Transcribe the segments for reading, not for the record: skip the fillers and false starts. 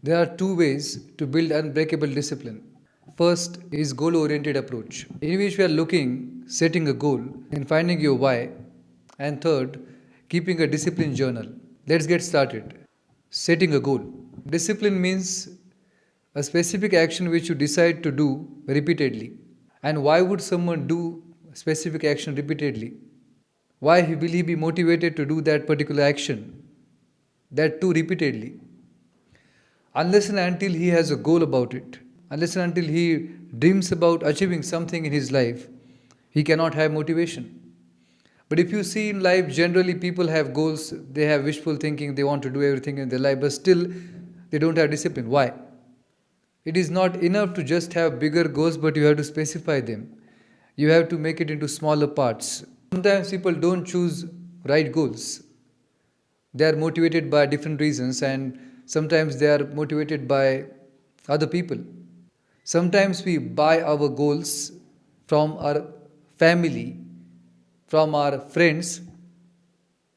There are two ways to build unbreakable discipline. First is goal oriented approach, in which we are looking, setting a goal, and finding your why. And third, keeping a discipline journal. Let's get started. Setting a goal. Discipline means a specific action which you decide to do repeatedly. And why would someone do a specific action repeatedly? Why will he be motivated to do that particular action? That too repeatedly. Unless and until he has a goal about it, unless and until he dreams about achieving something in his life, he cannot have motivation. But if you see in life, generally people have goals, they have wishful thinking, they want to do everything in their life, but still they don't have discipline. Why? It is not enough to just have bigger goals, but you have to specify them. You have to make it into smaller parts. Sometimes people don't choose right goals. They are motivated by different reasons, and sometimes they are motivated by other people. Sometimes we buy our goals from our family, from our friends,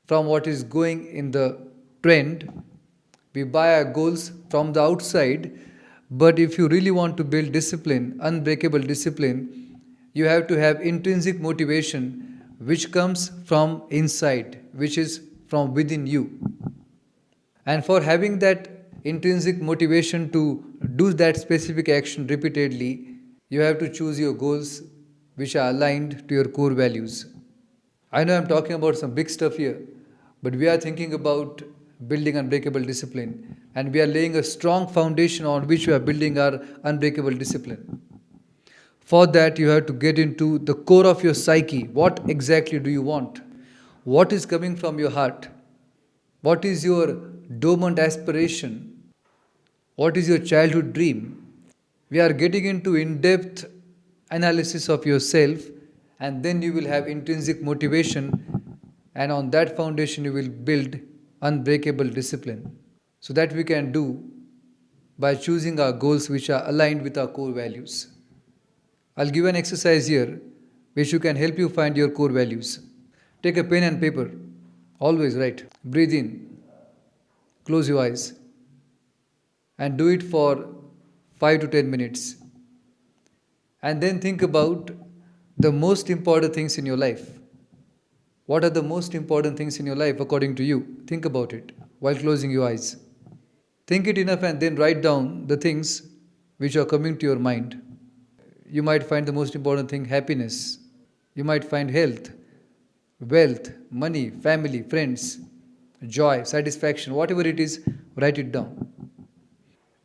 from what is going in the trend. We buy our goals from the outside, but if you really want to build discipline, unbreakable discipline, you have to have intrinsic motivation which comes from inside, which is from within you. And for having that intrinsic motivation to do that specific action repeatedly, you have to choose your goals which are aligned to your core values. I know I'm talking about some big stuff here, but we are thinking about building unbreakable discipline, and we are laying a strong foundation on which we are building our unbreakable discipline. For that, you have to get into the core of your psyche. What exactly do you want? What is coming from your heart? What is your dormant aspiration? What is your childhood dream? We are getting into in-depth analysis of yourself, and then you will have intrinsic motivation, and on that foundation you will build unbreakable discipline. So that we can do by choosing our goals which are aligned with our core values. I'll give an exercise here which you can help you find your core values. Take a pen and paper. Always write. Breathe in. Close your eyes. And do it for 5 to 10 minutes. And then think about the most important things in your life. What are the most important things in your life according to you? Think about it while closing your eyes. Think it enough and then write down the things which are coming to your mind. You might find the most important thing happiness. You might find health, wealth, money, family, friends, joy, satisfaction, whatever it is, write it down.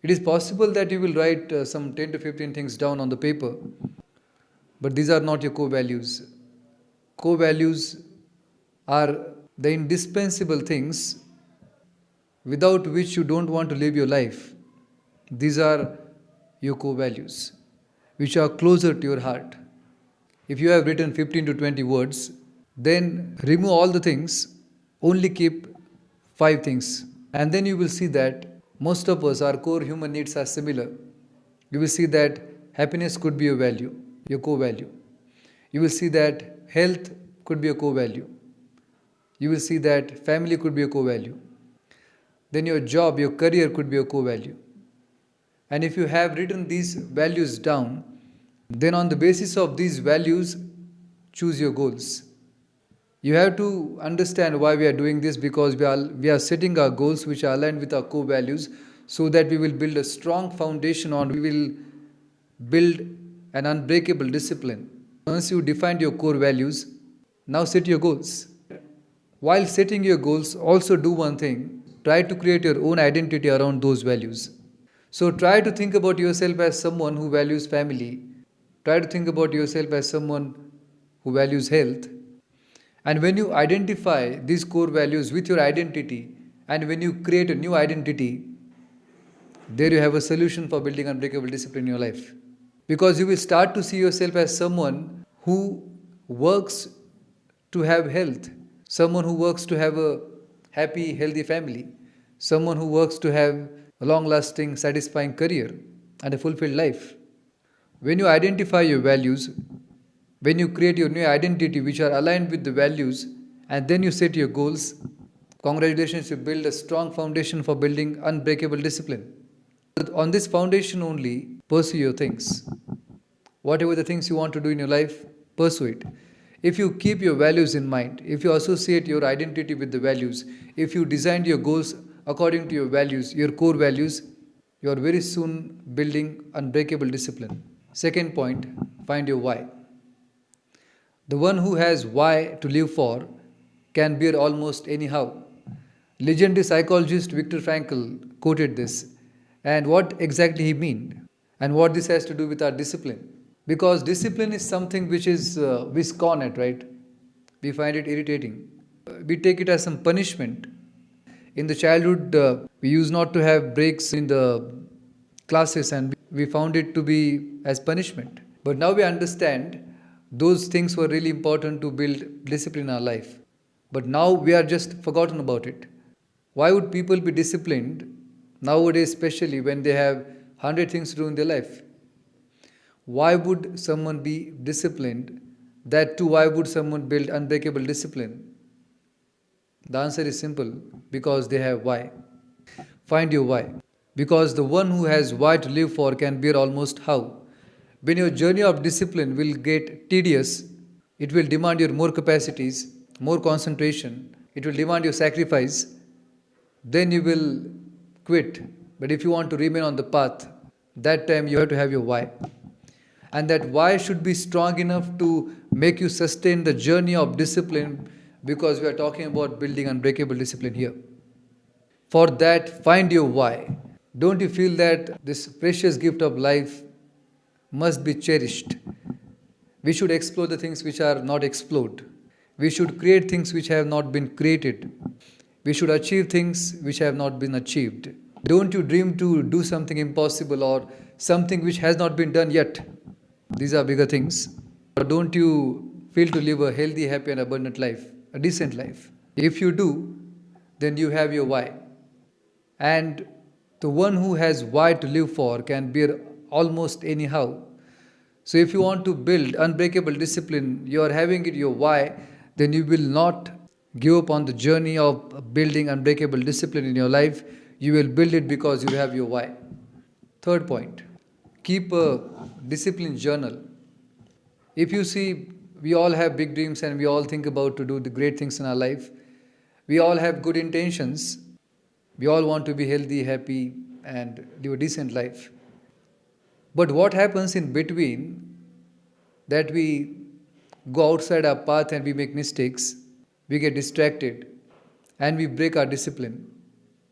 It is possible that you will write some 10 to 15 things down on the paper, but these are not your core values. Core values are the indispensable things without which you don't want to live your life. These are your core values, which are closer to your heart. If you have written 15 to 20 words, then remove all the things, only keep 5 things. And then you will see that most of us, our core human needs are similar. You will see that happiness could be a value, your core value. You will see that health could be a core value. You will see that family could be a core value. Then your job, your career could be a core value. And if you have written these values down, then on the basis of these values, choose your goals. You have to understand why we are doing this, because we are setting our goals which are aligned with our core values, so that we will build a strong foundation on, we will build an unbreakable discipline. Once you defined your core values, now set your goals. While setting your goals, also do one thing, try to create your own identity around those values. So try to think about yourself as someone who values family. Try to think about yourself as someone who values health. And when you identify these core values with your identity, and when you create a new identity, there you have a solution for building unbreakable discipline in your life. Because you will start to see yourself as someone who works to have health, someone who works to have a happy, healthy family, someone who works to have a long-lasting, satisfying career and a fulfilled life. When you identify your values, when you create your new identity which are aligned with the values, and then you set your goals, congratulations, you build a strong foundation for building unbreakable discipline. On this foundation only, pursue your things. Whatever the things you want to do in your life, pursue it. If you keep your values in mind, if you associate your identity with the values, if you designed your goals according to your values, your core values, you are very soon building unbreakable discipline. Second point, find your why. The one who has why to live for can bear almost anyhow. Legendary psychologist Viktor Frankl quoted this, and what exactly he meant, and what this has to do with our discipline. Because discipline is something which is we scorn at, right? We find it irritating. We take it as some punishment. In the childhood, we used not to have breaks in the classes, and we found it to be as punishment. But now we understand those things were really important to build discipline in our life. But now we are just forgotten about it. Why would people be disciplined nowadays, especially when they have 100 things to do in their life? Why would someone be disciplined? That too, why would someone build unbreakable discipline? The answer is simple, because they have why. Find your why. Because the one who has why to live for can bear almost how. When your journey of discipline will get tedious, it will demand your more capacities, more concentration, it will demand your sacrifice, then you will quit. But if you want to remain on the path, that time you have to have your why. And that why should be strong enough to make you sustain the journey of discipline, because we are talking about building unbreakable discipline here. For that, find your why. Don't you feel that this precious gift of life must be cherished? We should explore the things which are not explored. We should create things which have not been created. We should achieve things which have not been achieved. Don't you dream to do something impossible or something which has not been done yet? These are bigger things. Or don't you feel to live a healthy, happy and abundant life, a decent life? If you do, then you have your why. And the one who has why to live for can bear almost anyhow. So if you want to build unbreakable discipline, you are having it your why, then you will not give up on the journey of building unbreakable discipline in your life. You will build it because you have your why. Third point, keep a discipline journal. If you see, we all have big dreams and we all think about to do the great things in our life. We all have good intentions. We all want to be healthy, happy and live a decent life. But what happens in between, that we go outside our path and we make mistakes, we get distracted and we break our discipline.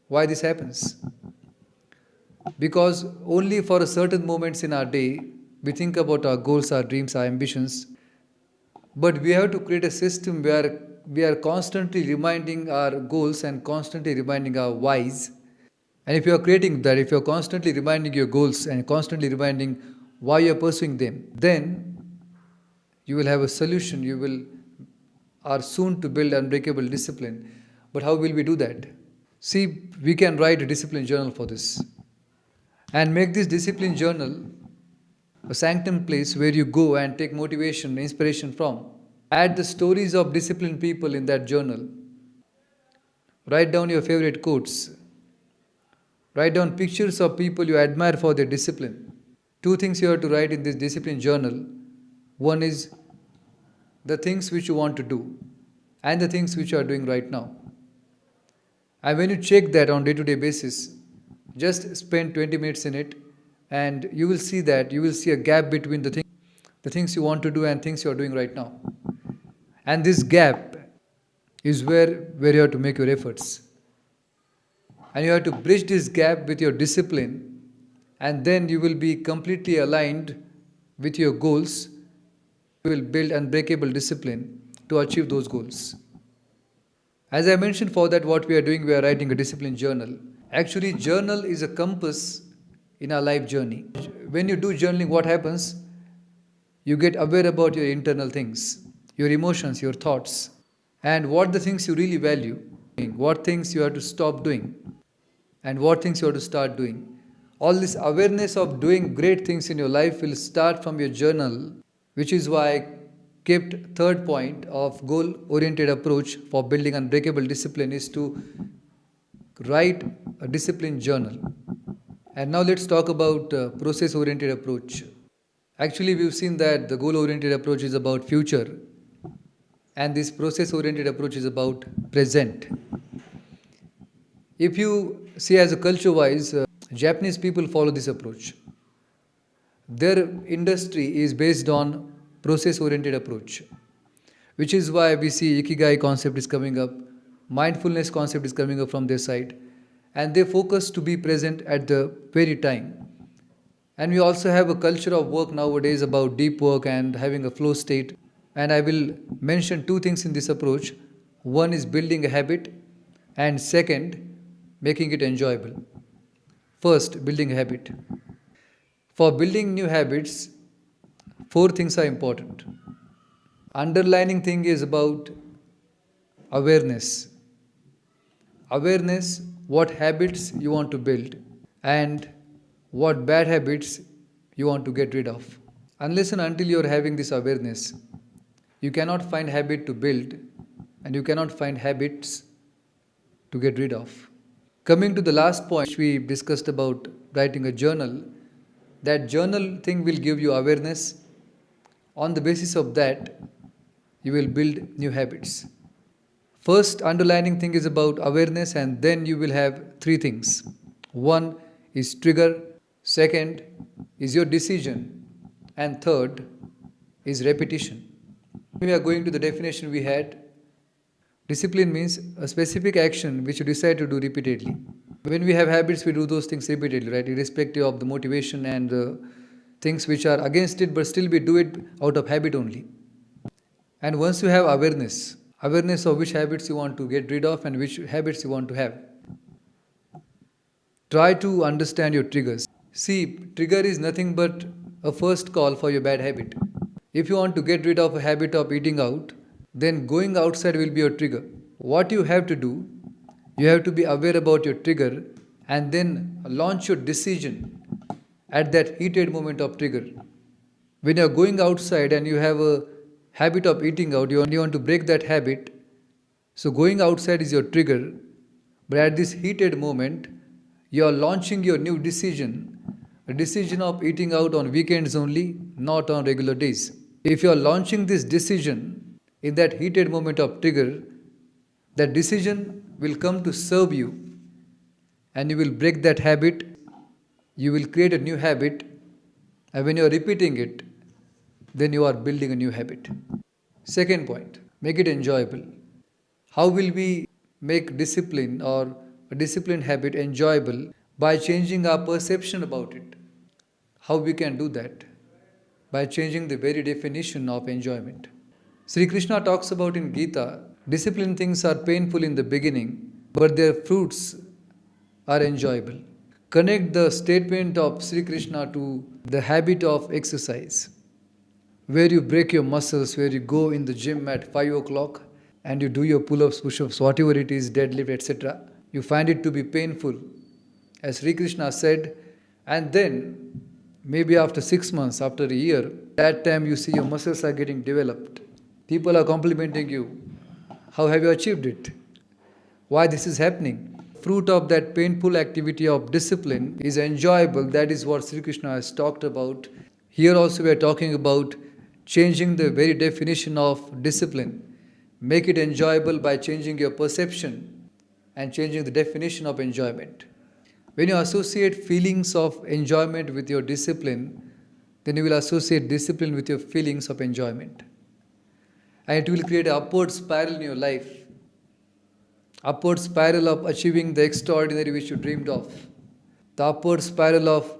Why this happens? Because only for a certain moments in our day, we think about our goals, our dreams, our ambitions. But we have to create a system where we are constantly reminding our goals and constantly reminding our whys. And if you are creating that, if you are constantly reminding your goals and constantly reminding why you are pursuing them, then you will have a solution. You are soon to build unbreakable discipline. But how will we do that? See, we can write a discipline journal for this. And make this discipline journal a sanctum place where you go and take motivation, inspiration from. Add the stories of disciplined people in that journal. Write down your favorite quotes. Write down pictures of people you admire for their discipline. Two things you have to write in this discipline journal. One is the things which you want to do and the things which you are doing right now. And when you check that on day-to-day basis, just spend 20 minutes in it and you will see that you will see a gap between the things you want to do and things you are doing right now. And this gap is where you have to make your efforts. And you have to bridge this gap with your discipline, and then you will be completely aligned with your goals. You will build unbreakable discipline to achieve those goals. As I mentioned, for that what we are doing, we are writing a discipline journal. Actually, journal is a compass in our life journey. When you do journaling, what happens? You get aware about your internal things, your emotions, your thoughts, and what the things you really value, what things you have to stop doing, and what things you have to start doing. All this awareness of doing great things in your life will start from your journal, which is why I kept third point of goal-oriented approach for building unbreakable discipline is to write a discipline journal. And now let's talk about process oriented approach. Actually, we've seen that the goal oriented approach is about future, and this process oriented approach is about present. If you see as a culture wise, Japanese people follow this approach. Their industry is based on process oriented approach, which is why we see ikigai concept is coming up, mindfulness concept is coming up from their side, and they focus to be present at the very time. And we also have a culture of work nowadays about deep work and having a flow state. And I will mention two things in this approach. One is building a habit, and second, making it enjoyable. First, building a habit. For building new habits, four things are important. Underlining thing is about awareness. Awareness, what habits you want to build, and what bad habits you want to get rid of. Unless and until you are having this awareness, you cannot find habit to build, and you cannot find habits to get rid of. Coming to the last point, which we discussed about writing a journal, that journal thing will give you awareness. On the basis of that, you will build new habits. First, underlining thing is about awareness, and then you will have three things. One is trigger, second is your decision, and third is repetition. We are going to the definition we had. Discipline means a specific action which you decide to do repeatedly. When we have habits, we do those things repeatedly, right? Irrespective of the motivation and the things which are against it, but still we do it out of habit only. And once you have awareness of which habits you want to get rid of and which habits you want to have, try to understand your triggers. See, trigger is nothing but a first call for your bad habit. If you want to get rid of a habit of eating out, then going outside will be your trigger. What you have to do, you have to be aware about your trigger and then launch your decision at that heated moment of trigger. When you are going outside and you have a habit of eating out, you want to break that habit. So going outside is your trigger, but at this heated moment, you are launching your new decision, a decision of eating out on weekends only, not on regular days. If you are launching this decision in that heated moment of trigger, that decision will come to serve you, and you will break that habit. You will create a new habit, and when you are repeating it, then you are building a new habit. Second point, make it enjoyable. How will we make discipline or a disciplined habit enjoyable? By changing our perception about it. How we can do that? By changing the very definition of enjoyment. Shrikrishna talks about in Gita, disciplined things are painful in the beginning, but their fruits are enjoyable. Connect the statement of Shrikrishna to the habit of exercise, where you break your muscles, where you go in the gym at 5 o'clock and you do your pull-ups, push-ups, whatever it is, deadlift, etc. You find it to be painful, as Sri Krishna said, and then maybe after 6 months, after a year, that time you see your muscles are getting developed. People are complimenting you. How have you achieved it? Why this is happening? Fruit of that painful activity of discipline is enjoyable. That is what Sri Krishna has talked about. Here also we are talking about changing the very definition of discipline. Make it enjoyable by changing your perception and changing the definition of enjoyment. When you associate feelings of enjoyment with your discipline, then you will associate discipline with your feelings of enjoyment. And it will create an upward spiral in your life. Upward spiral of achieving the extraordinary which you dreamed of. The upward spiral of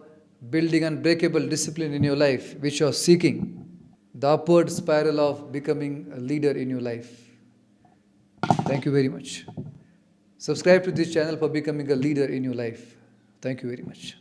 building unbreakable discipline in your life which you are seeking. The upward spiral of becoming a leader in your life. Thank you very much. Subscribe to this channel for becoming a leader in your life. Thank you very much.